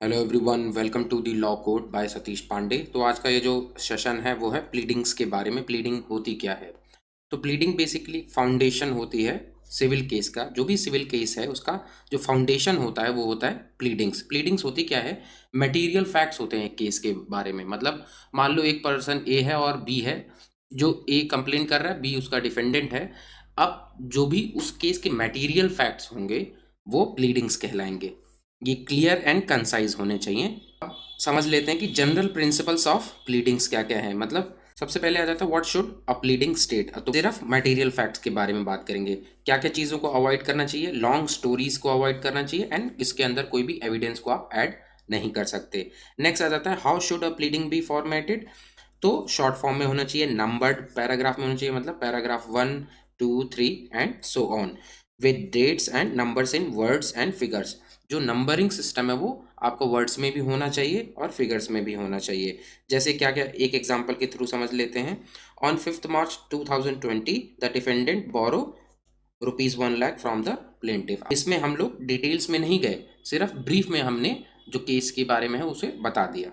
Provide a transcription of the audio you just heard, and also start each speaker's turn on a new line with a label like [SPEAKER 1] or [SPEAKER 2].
[SPEAKER 1] Hello everyone, welcome to the law code by Satish Pandey. तो आज का ये जो सेशन है वो है प्लीडिंग्स के बारे में। प्लीडिंग होती क्या है? तो प्लीडिंग बेसिकली फाउंडेशन होती है सिविल केस का। जो भी सिविल केस है उसका जो फाउंडेशन होता है वो होता है प्लीडिंग्स। प्लीडिंग्स होती क्या है? मटेरियल फैक्ट्स होते हैं केस के बारे में। मतलब मान लो एक पर्सन ए है और बी है। जो ए कंप्लेन कर रहा है, बी उसका डिफेंडेंट है। अब जो भी उस केस के मटेरियल फैक्ट्स होंगे वो प्लीडिंग्स कहलाएंगे। ये क्लियर एंड कंसाइज होने चाहिए। अब समझ लेते हैं कि जनरल प्रिंसिपल्स ऑफ प्लीडिंग्स क्या क्या है। मतलब सबसे पहले आ जाता है what should a pleading state. तो सिर्फ मटेरियल फैक्ट्स के बारे में बात करेंगे, क्या क्या चीज़ों को अवॉइड करना चाहिए। लॉन्ग स्टोरीज को अवॉइड करना चाहिए एंड इसके अंदर कोई भी एविडेंस को आप ऐड नहीं कर सकते। नेक्स्ट आ जाता है how should a pleading be formatted. तो शॉर्ट फॉर्म में होना चाहिए, नंबर्ड पैराग्राफ में होना चाहिए, मतलब paragraph 1 2 3 and so on, with dates and numbers in words and figures. जो नंबरिंग सिस्टम है वो आपको वर्ड्स में भी होना चाहिए और फिगर्स में भी होना चाहिए। जैसे क्या क्या, एक एग्जांपल के थ्रू समझ लेते हैं। On 5 March 2020 the defendant borrowed ₹1 lakh from the plaintiff. इसमें हम लोग डिटेल्स में नहीं गए, सिर्फ ब्रीफ में हमने जो केस के बारे में है उसे बता दिया।